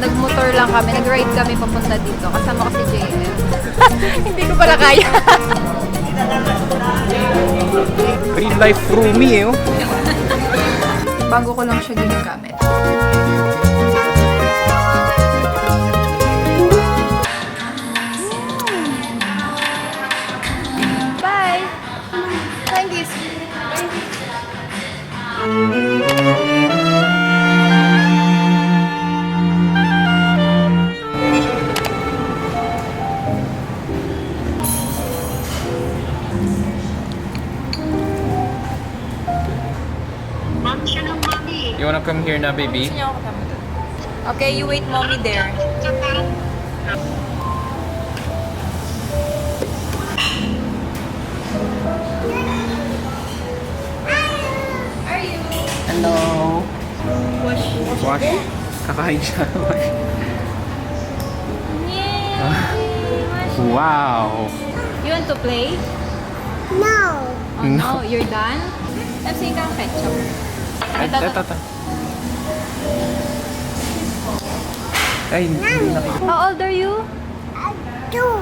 Nagmotor lang kami, nag-ride kami papunta dito. Kasama ko si JM. Hindi ko pala kaya. Real life roomie eh. Oh. Bago ko lang siya ginagamit. Bye! Thank you. You wanna come here na, baby? Gusto niya ako kasama doon. Okay, you wait mommy there. Are you? Hello. Wash. Wash. Kakain siya. Wash. Yay! Wash. Wow. You want to play? No. Oh no, you're done? Tapos yung kang ketchup. Ito. Ay, hindi na. How old are you? Two.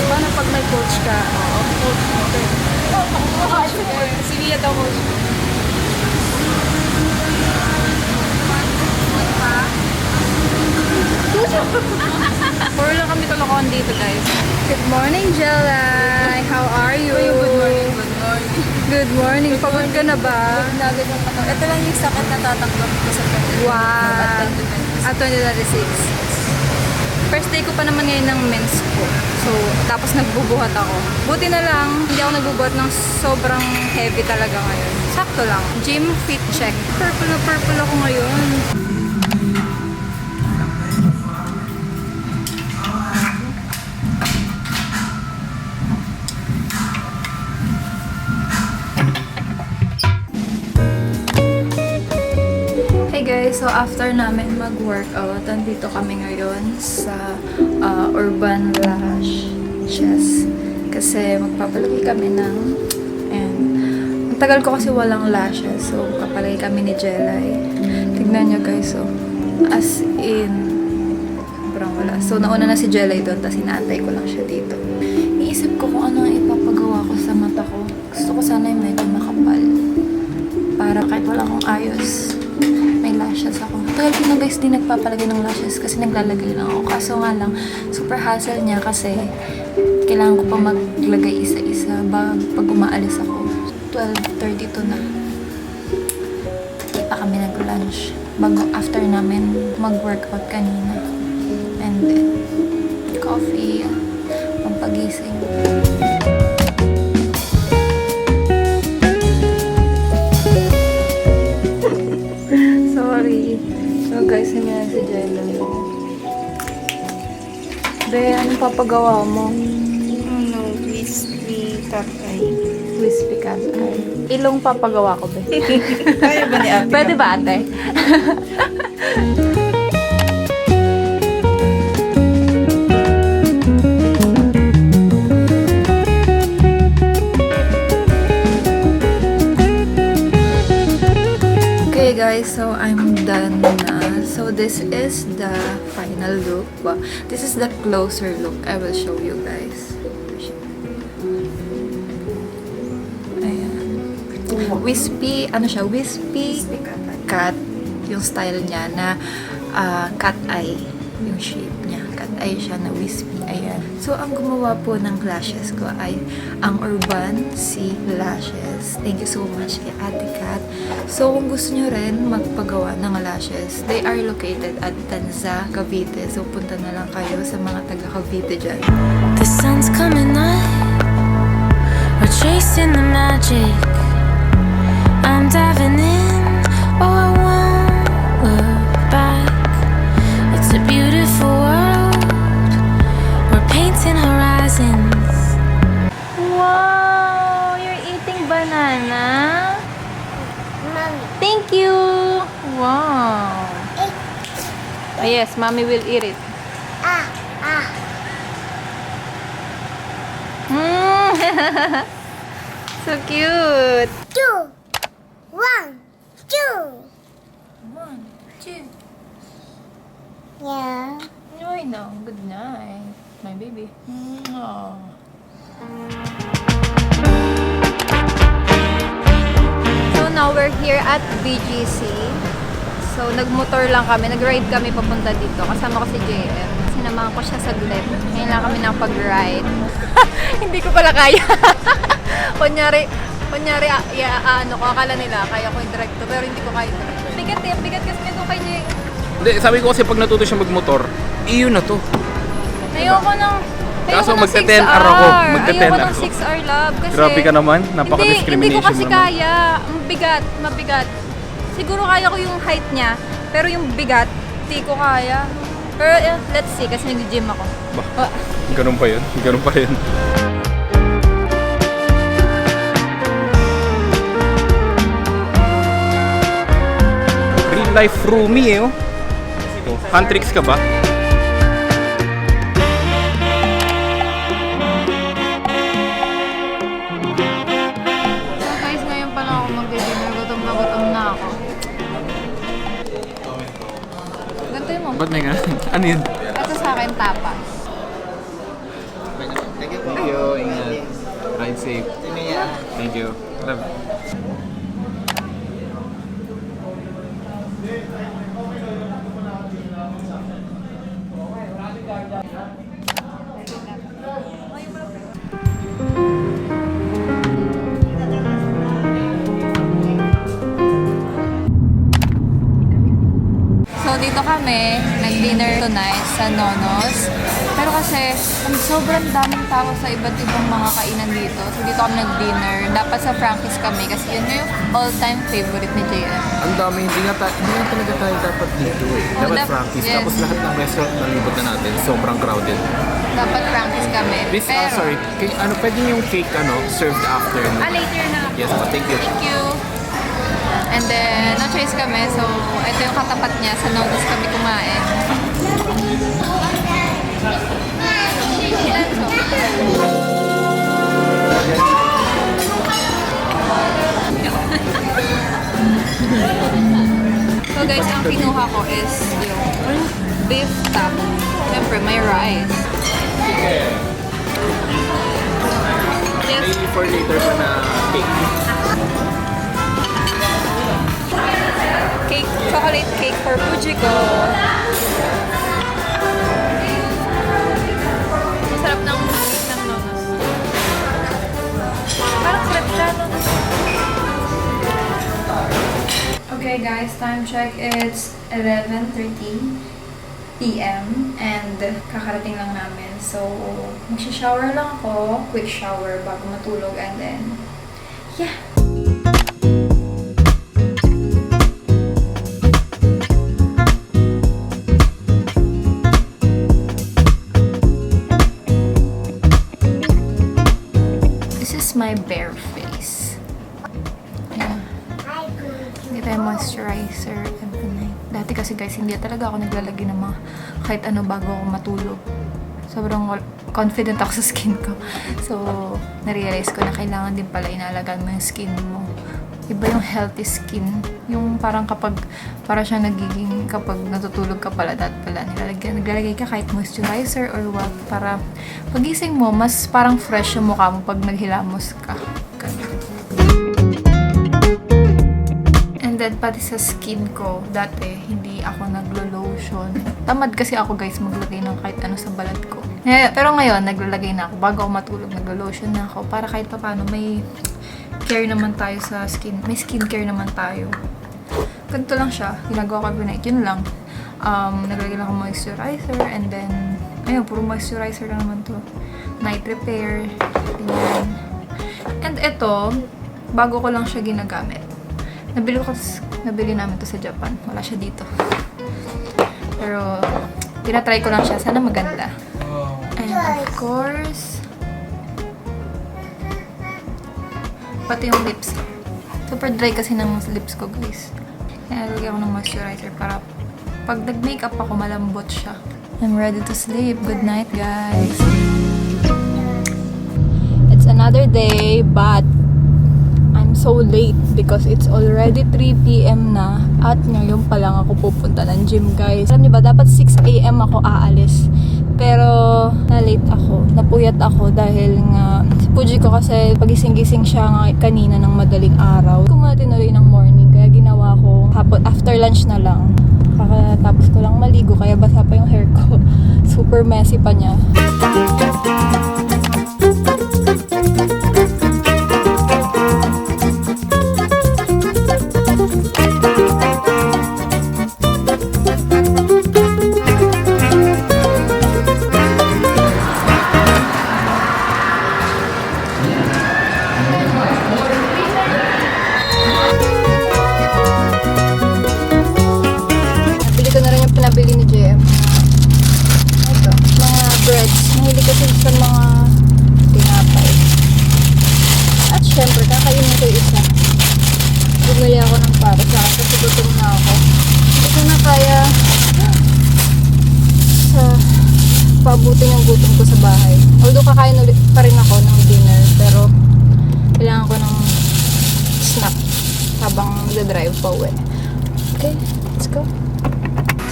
Paano pag may coach ka? Oo, coach mo. Si Lia daw coach mo. Puro lang kami kalokohan dito, guys. Good morning, Jelay! How are you? Good morning, good morning. Good morning. Pagod ka na ba? Ito lang yung sakit na tatanggap ko sa pagkakas. Wow! At 2026. First day ko pa naman ngayon ng mens ko. So, tapos nagbubuhat ako. Buti na lang, hindi ako nagbubuhat ng sobrang heavy talaga ngayon. Sakto lang. Gym fit check. Purple na purple ako ngayon. Hey guys, so after namin mag-workout, nandito kami ngayon sa Urban Lashes. Kasi magpapalagay kami ng, and ang tagal ko kasi walang lashes, so magpapalagay kami ni Jelay. Tignan nyo guys, so as in, sobrang wala. So nauna na si Jelay doon, tapos inaantay ko lang siya dito. Iisip ko kung ano ang ipapagawa ko sa mata ko. Gusto ko sana yung medyo makapal. Para kahit wala akong ayos, may lashes ako. Tagal ko na guys, di nagpapalagay ng lashes kasi naglalagay lang ako. Kaso nga lang, super hassle niya kasi kailangan ko pa maglagay isa-isa pag umaalis ako. 12:32 na. Di pa kami nag-lunch. Bago after namin mag-workout kanina. And then, coffee, pampagising. Sorry. So guys, hindi na si Jello. Be, anong papagawa mo? Ano, crispy tatay. Wispy cat eye. Ilong papagawa ko, be. Kaya ba ni ate? Pwede ba, ate? Okay guys, so I'm done na. So this is the final look. Well, this is the closer look. I will show you guys. Ayan. Wispy, ano siya? Wispy cat. Yung style niya na cat eye. Yung shape niya. Cat eye siya na wispy. Ayan. So, ang gumawa po ng lashes ko ay ang Urban C Lashes. Thank you so much kay Ate Kat. So, kung gusto nyo rin magpagawa ng lashes, they are located at Tanza, Cavite. So, punta na lang kayo sa mga taga Cavite dyan. The sun's coming up, we're chasing the magic. I'm diving in, oh I won't look back. It's a beautiful world, we're painting horizons. Wow! Thank you! Wow! Ah, yes, mommy will eat it. Mm. So cute! 2, 1, 2. 1, 2. Yeah. I know. Good night, my baby. Aww. So now we're here at BGC. So nagmotor lang kami, nag-ride kami papunta dito. Kasama ko si JM. Sinamahan ko siya saglit. Ngayon lang kami nakapag-ride. Hindi ko pala kaya. kunyari, ano ko, akala nila, kaya ko yung directo, pero hindi ko kaya directo. Bigat kasi nito kay JM. Hindi, sabi ko kasi pag natuto siya magmotor, iyon na to. Ayoko ng Kaso ayoko ng magte-10 6 hour ako. hour. Magte-10 Ayoko ng ako. 6 hour love kasi Grabe ka naman, napaka-discrimination hindi ko kasi naman. kaya. Mabigat. Siguro kaya ko yung height niya, pero yung bigat, hindi ko kaya. Pero let's see, kasi nag-gym ako. Bah, ganun pa yun. Ganun pa yun. Real life roomie eh, oh. Handtricks ka ba? So guys, ngayon pa lang ako mag-dinner. Gutom na ako. Gantoy mo. Ba't may ganun? Ano yun? Ito sa akin, tapas. Thank you, ingat. Ride safe. Thank you. Love. So, dito kami, nag-dinner tonight sa Nonos. Pero kasi, sobrang daming tao sa iba't ibang mga kainan dito. So, dito kami nag-dinner. Dapat sa Frankie's kami kasi yun yung all-time favorite ni JM. Ang dami, hindi nga talaga tayo dapat dito eh. Dapat Frankie's. yes. Tapos lahat ng restaurant na libot na natin, sobrang crowded. Dapat Frankie's kami. This, Pero, sorry, pwede yung cake served after. later na. Yes, thank you. Thank you. And then, no-choice kami. So, ito yung katapat niya. Sa Nonos kami kumain. So guys, ang kinuha ko is yung beef top. Siyempre, may rice. Yes. Maybe for later pa na cake. Cake, chocolate cake for Fujiko. Masarap ng cake ng Nonos. Parang sarap siya, no? Okay guys, time check. It's 11:30 p.m. and kakarating lang namin. So, magsha-shower lang ako. Quick shower bago matulog and then, yeah. This is my bare face. Yeah. Hindi tayo moisturizer every night. Dati kasi guys, hindi talaga ako naglalagay ng mga kahit ano bago ako matulog. Sobrang confident ako sa skin ko. So, narealize ko na kailangan din pala inalagaan mo yung skin mo. Iba yung healthy skin. Yung parang para siya nagiging kapag natutulog ka pala, naglalagay ka kahit moisturizer or what. Para pagising mo, mas parang fresh yung mukha mo pag naghilamos ka. And then, pati sa skin ko, dati, hindi ako naglo-lotion. Tamad kasi ako guys maglagay ng kahit ano sa balat ko. Pero ngayon, naglalagay na ako. Bago ako matulog, naglo-lotion na ako. Para kahit pa paano, may care naman tayo sa skin. May skincare naman tayo. Ganito lang siya. Ginagawa ko every night. Yun lang. Naglagay lang ako moisturizer. And then, ayun, puro moisturizer lang naman to. Night repair. Ganyan. And ito, bago ko lang siya ginagamit. Nabili namin to sa Japan. Wala siya dito. Pero, tinatry ko lang siya. Sana maganda. And of course, pati yung lips. Super dry kasi ng lips ko, guys. Nalagyan ko ng moisturizer para pag nag-makeup ako, malambot siya. I'm ready to sleep. Good night, guys. It's another day, but I'm so late because it's already 3 p.m. na at ngayon pa lang ako pupunta ng gym, guys. Alam niyo ba, dapat 6 a.m. ako aalis. Pero na-late ako, napuyat ako dahil nga si Puji ko kasi pagising-gising siya nga kanina ng madaling araw. Kung tinuloy ng morning, kaya ginawa ko hapon after lunch na lang. Kakatapos ko lang maligo, kaya basa pa yung hair ko. Super messy pa niya. Nabili ko na rin yung pinabili ni JM. Ito, mga breads. Mahilig kasi sa mga tinapay. At syempre, kakainin ko yung isa. Bumili ako ng para sa akin kasi gutom na ako. Hindi ko na kaya sa pabutin yung gutom ko sa bahay. Although kakain ulit pa rin ako ng dinner, pero kailangan ko ng snack habang nag-drive pa uwi. Okay, let's go.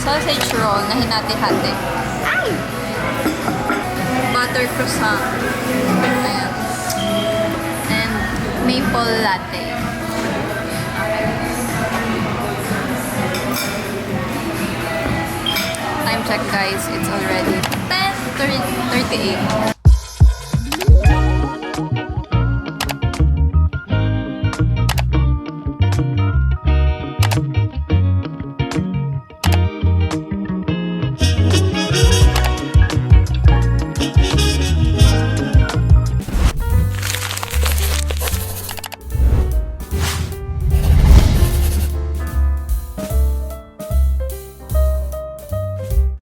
Sausage roll na hinati-hati. Butter croissant. Ayan. And maple latte. Time check, guys. It's already 10:38.